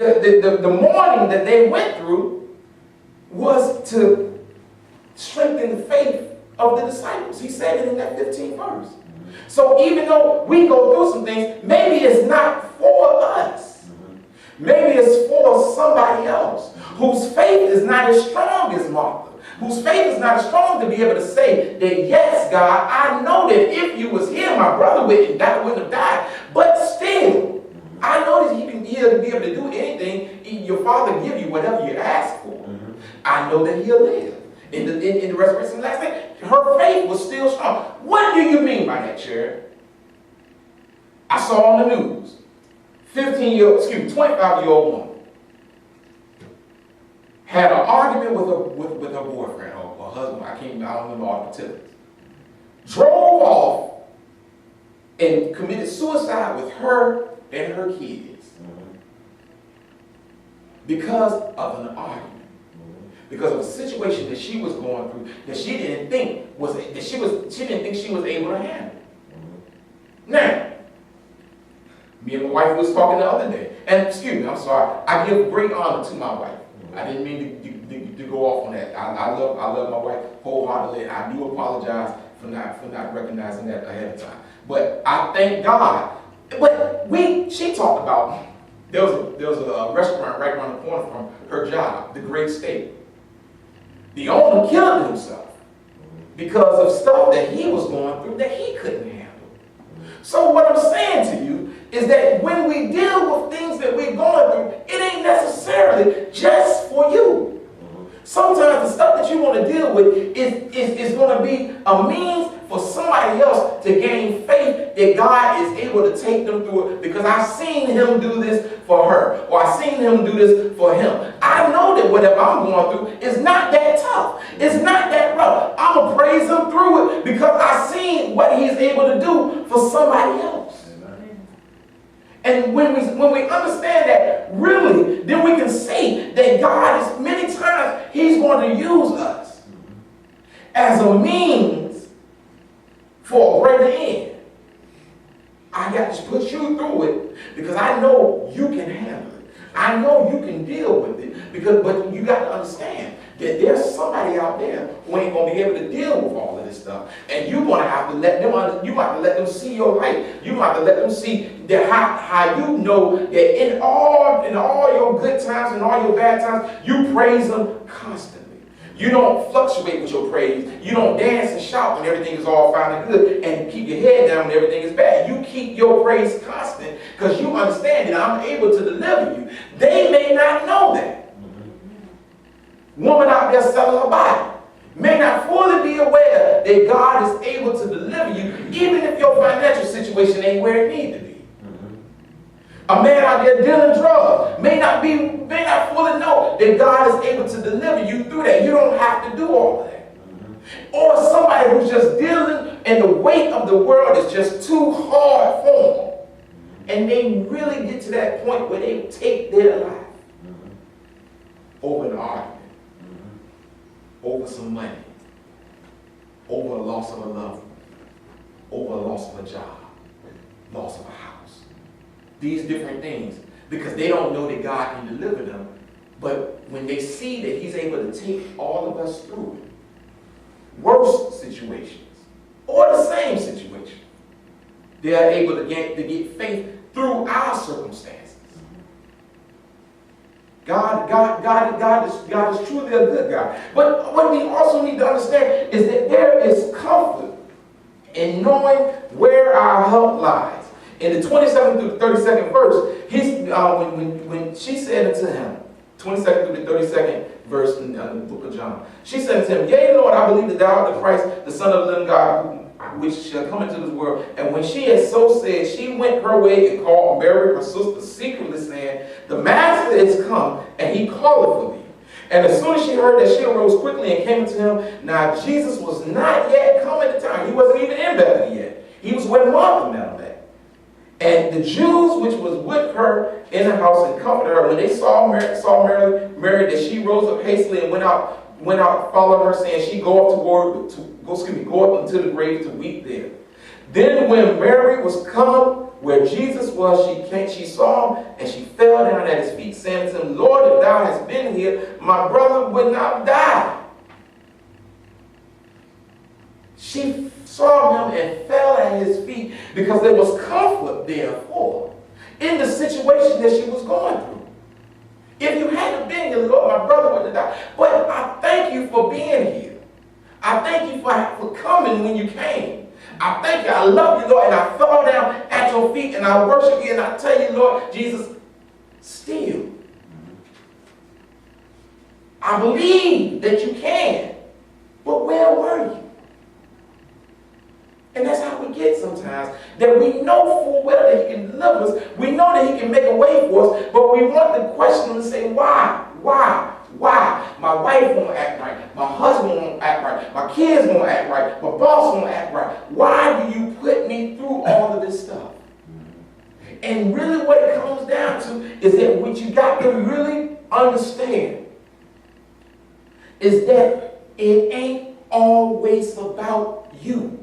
the mourning that they went through was to strengthen the faith of the disciples. He said it in that 15th verse. So even though we go through some things, maybe it's not for us. Maybe it's for somebody else whose faith is not as strong as Martha, whose faith is not as strong to be able to say that, yes, God, I know that if you was here, my brother wouldn't have died. But still, I know that he can be able to do anything. Your Father give you whatever you ask for. I know that he'll live. In the resurrection of the last day, her faith was still strong. What do you mean by that, Sharon? I saw on the news, 25-year-old woman had an argument with her boyfriend or husband. I don't remember all the particulars. Drove off and committed suicide with her and her kids because of an argument. Because of a situation that she was going through that she didn't think she was able to handle. Now, me and my wife was talking the other day, and excuse me, I'm sorry. I give great honor to my wife. I didn't mean to go off on that. I love my wife wholeheartedly. I do apologize for not recognizing that ahead of time. But I thank God. But she talked about there was a restaurant right around the corner from her job, the Great Steak. The owner killed himself because of stuff that he was going through that he couldn't handle. So what I'm saying to you is that when we deal with things that we're going through, it ain't necessarily just for you. Sometimes the stuff that you want to deal with is going to be a means for somebody else to gain faith that God is able to take them through it, because I've seen him do this for her, or I've seen him do this for him. I know that whatever I'm going through is not that tough. It's not that rough. I'm going to praise him through it because I've seen what he's able to do for somebody else. And when we understand that, really, then we can see that God is many times, he's going to use us as a means for a greater end. I got to put you through it because I know you can handle it. I know you can deal with it. But you got to understand that there's somebody out there who ain't going to be able to deal with all of this stuff. And you're going to have to let them, you have to let them see your light. You have to let them see that how you know that in all your good times and all your bad times, you praise him constantly. You don't fluctuate with your praise. You don't dance and shout when everything is all fine and good and keep your head down when everything is bad. You keep your praise constant because you understand that I'm able to deliver you. They may not know that. Woman out there selling her body may not fully be aware that God is able to deliver you, even if your financial situation ain't where it needs to be. A man out there dealing drugs may not fully know that God is able to deliver you through that. You don't have to do all of that. Or somebody who's just dealing and the weight of the world is just too hard for them. And they really get to that point where they take their life over an argument, over some money, over a loss of a loved one, over a loss of a job, loss of a house. These different things, because they don't know that God can deliver them. But when they see that he's able to take all of us through it, worse situations or the same situation, they are able to get faith through our circumstances. God is truly a good God. But what we also need to understand is that there is comfort in knowing where our help lies. In the 27th through the 32nd verse, when she said unto him, 22nd through the 32nd verse in the book of John, she said unto him, Yea, Lord, I believe that thou art the Christ, the Son of the living God, which shall come into this world. And when she had so said, she went her way and called Mary, her sister, secretly, saying, The Master is come, and he calleth for thee. And as soon as she heard that, she arose quickly and came to him. Now Jesus was not yet come at the time. He wasn't even in Bethany yet. He was where Martha met him at. And the Jews which was with her in the house and comforted her, when they saw Mary, that she rose up hastily and went out, followed her, saying, She go up into the grave to weep there. Then when Mary was come where Jesus was, she saw him, and she fell down at his feet, saying to him, Lord, if thou hadst been here, my brother would not die. She saw him and fell at his feet because there was comfort therefore in the situation that she was going through. If you hadn't been here, Lord, my brother would have died. But I thank you for being here. I thank you for coming when you came. I thank you. I love you, Lord. And I fall down at your feet and I worship you. And I tell you, Lord Jesus, still, I believe that you can. But where were you? And that's how we get sometimes. That we know full well that he can deliver us. We know that he can make a way for us. But we want to question and say, why? Why? Why? My wife won't act right. My husband won't act right. My kids won't act right. My boss won't act right. Why do you put me through all of this stuff? And really what it comes down to is that what you got to really understand is that it ain't always about you.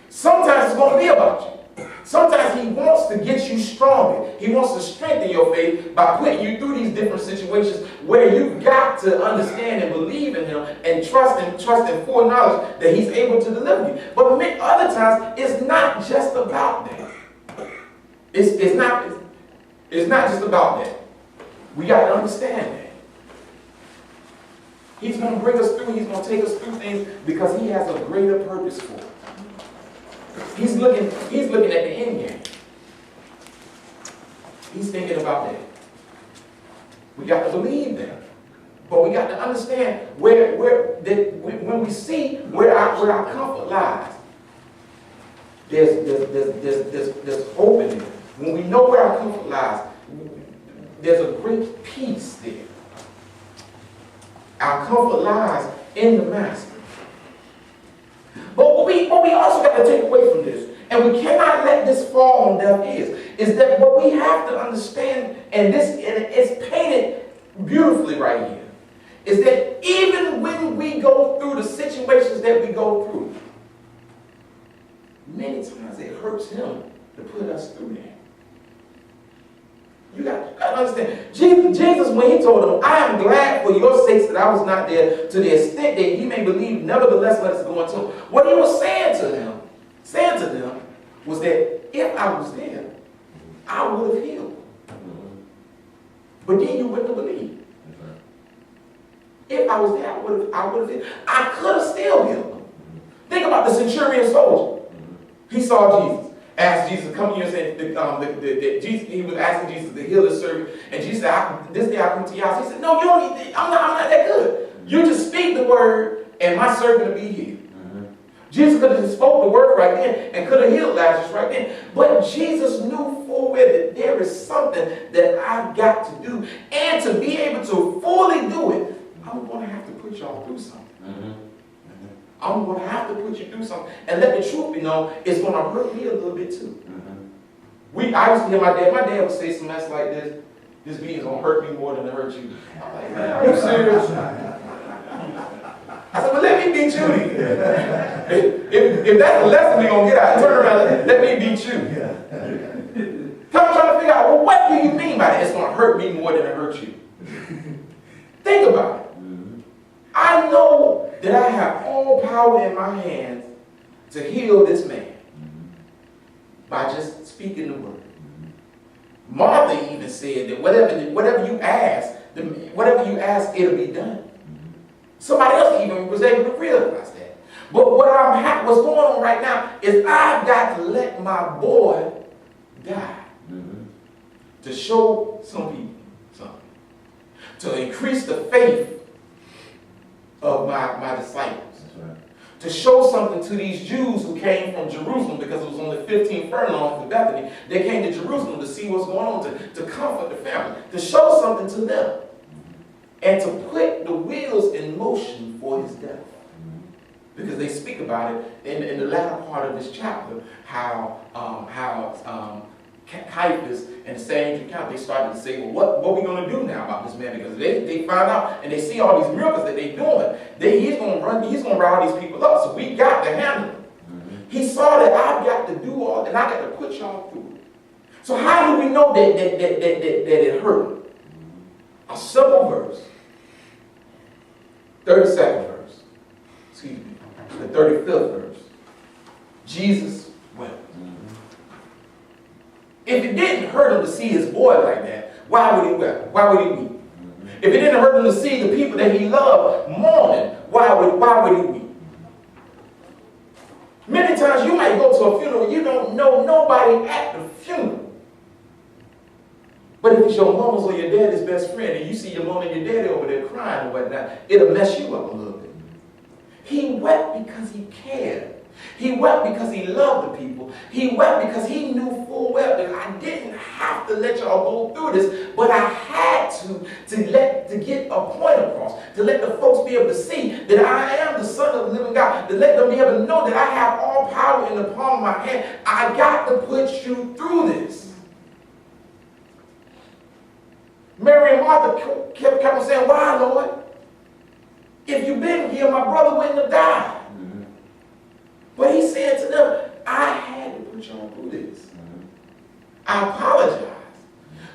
Sometimes it's going to be about you. Sometimes he wants to get you stronger. He wants to strengthen your faith by putting you through these different situations where you've got to understand and believe in him and trust in full knowledge that he's able to deliver you. But other times, it's not just about that. It's not just about that. We got to understand that. He's going to bring us through. He's going to take us through things because he has a greater purpose for it. He's looking at the end game. He's thinking about that. We got to believe that. But we got to understand when we see where our comfort lies, there's hope in it. When we know where our comfort lies, there's a great peace there. Our comfort lies in the Master. But what we also got to take away from this, and we cannot let this fall on deaf ears, is that what we have to understand, and it's painted beautifully right here, is that even when we go through the situations that we go through, many times it hurts him to put us through that. You got to understand. Jesus, when he told them, I am glad for your sakes that I was not there, to the extent that ye may believe, nevertheless let us go unto him. What he was saying to them was that if I was there, I would have healed. But then you wouldn't have believed. If I was there, I would have healed. I could have still healed them. Think about the centurion soldier. He saw Jesus. Asked Jesus to come here and say, Jesus, he was asking Jesus to heal his servant. And Jesus said, this day I come to your house. He said, no, you don't need, I'm not that good. You just speak the word and my servant will be healed. Jesus could have just spoke the word right then and could have healed Lazarus right then. But Jesus knew full well that there is something that I've got to do. And to be able to fully do it, I'm going to have to put y'all through something. I'm going to have to put you through something. And let the truth be known, it's going to hurt me a little bit too. I used to hear my dad would say some mess like this. This beating's going to hurt me more than it hurt you. I'm like, man, are you serious? I said, well, let me beat you. If that's the lesson we're going to get out, turn around, let me beat you. I'm trying to figure out, well, what do you mean by that? It's going to hurt me more than it hurt you. Think about it. I know that I have all power in my hands to heal this man by just speaking the word. Martha even said that whatever you ask, it'll be done. Somebody else even was able to realize that. But what's going on right now is I've got to let my boy die to show some people something, to increase the faith of my disciples. Right. To show something to these Jews who came from Jerusalem, because it was only 15 furlongs to Bethany. They came to Jerusalem to see what's going on, to comfort the family, to show something to them, and to put the wheels in motion for his death. Because they speak about it in the latter part of this chapter, how Caiaphas and the Sanhedrin council, they started to say, well, what are we going to do now about this man? Because they find out and they see all these miracles that they're doing. He's going to rile these people up, so we got to handle him. He saw that I've got to do all, and I got to put y'all through it. So how do we know that it hurt him? A simple verse. 32nd verse. Excuse me. The 35th verse. Jesus wept. If it didn't hurt him to see his boy like that, why would he weep? Why would he weep? If it didn't hurt him to see the people that he loved mourning, why would he weep? Many times you might go to a funeral, you don't know nobody at the funeral. But if it's your mama's or your daddy's best friend, and you see your mom and your daddy over there crying and whatnot, it'll mess you up a little bit. He wept because he cared. He wept because he loved the people. He wept because he knew full well that I didn't have to let y'all go through this, but I had to get a point across, to let the folks be able to see that I am the Son of the living God, to let them be able to know that I have all power in the palm of my hand. I got to put you through this. Mary and Martha kept on saying, why, Lord? If you'd been here, my brother wouldn't have died. But he said to them, I had to put y'all through this. I apologize.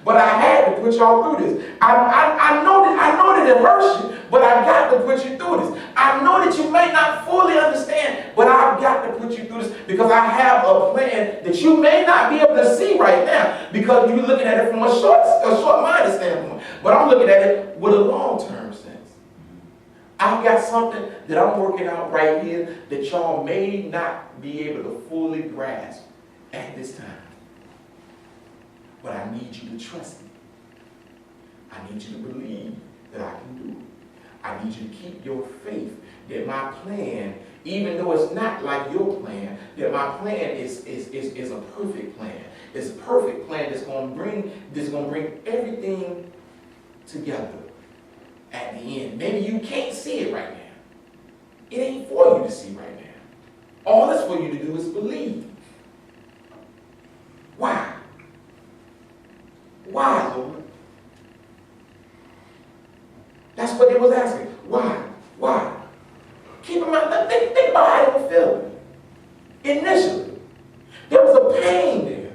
But I had to put y'all through this. I know that it hurts you, but I got to put you through this. I know that you may not fully understand, but I've got to put you through this because I have a plan that you may not be able to see right now because you're looking at it from a short-minded standpoint. But I'm looking at it with a long-term sense. I've got something that I'm working out right here that y'all may not be able to fully grasp at this time. But I need you to trust me. I need you to believe that I can do it. I need you to keep your faith that my plan, even though it's not like your plan, that my plan is a perfect plan. It's a perfect plan that's going to bring everything together. At the end, maybe you can't see it right now. It ain't for you to see right now. All it's for you to do is believe. Why? Why, Lord? That's what they was asking. Why? Why? Keep in mind, think about how they were feeling. Initially, there was a pain there.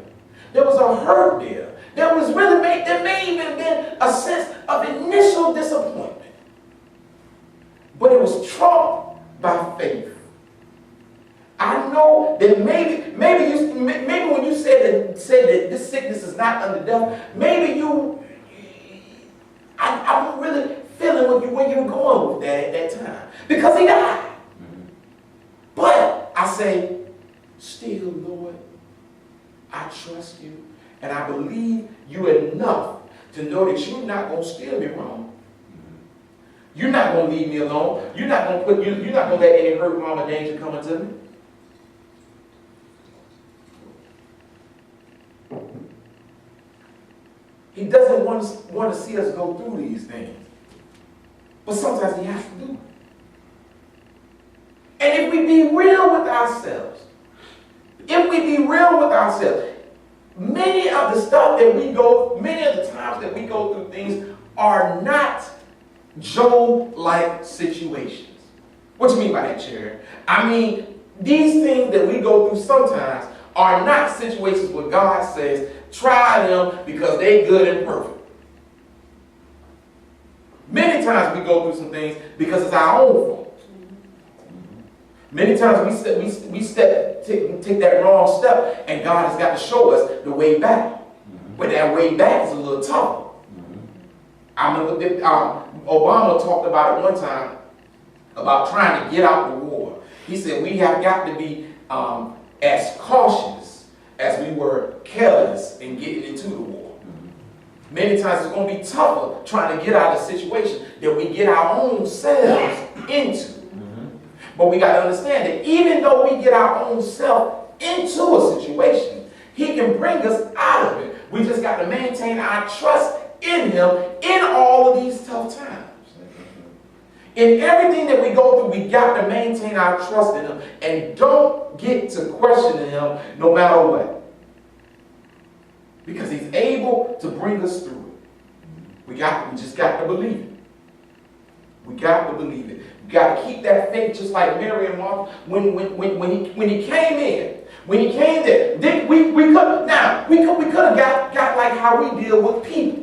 There was a hurt there. There may even been a sense of initial disappointment. But it was trumped by faith. I know that maybe when you said that this sickness is not unto death, maybe I'm really feeling where you were going with that at that time. Because he died. But I say, still, Lord, I trust you. And I believe you enough to know that you're not going to steer me wrong. You're not going to leave me alone. You're not going to let any hurt, harm, or danger come into me. He doesn't want to see us go through these things. But sometimes he has to do it. And if we be real with ourselves, many of the times that we go through things are not Job-like situations. What do you mean by that, Cherry? I mean, these things that we go through sometimes are not situations where God says, try them because they're good and perfect. Many times we go through some things because it's our own fault. Many times we take that wrong step, and God has got to show us the way back. But that way back is a little tougher. I remember Obama talked about it one time about trying to get out the war. He said we have got to be as cautious as we were careless in getting into the war. Many times it's going to be tougher trying to get out of a situation that we get our own selves into. But we got to understand that even though we get our own self into a situation, he can bring us out of it. We just got to maintain our trust in him in all of these tough times. In everything that we go through, we got to maintain our trust in him and don't get to questioning him no matter what. Because he's able to bring us through it. We just got to believe it. We got to believe it. We got to keep that faith, just like Mary and Martha. When he came in, when he came there, we could have got like how we deal with people.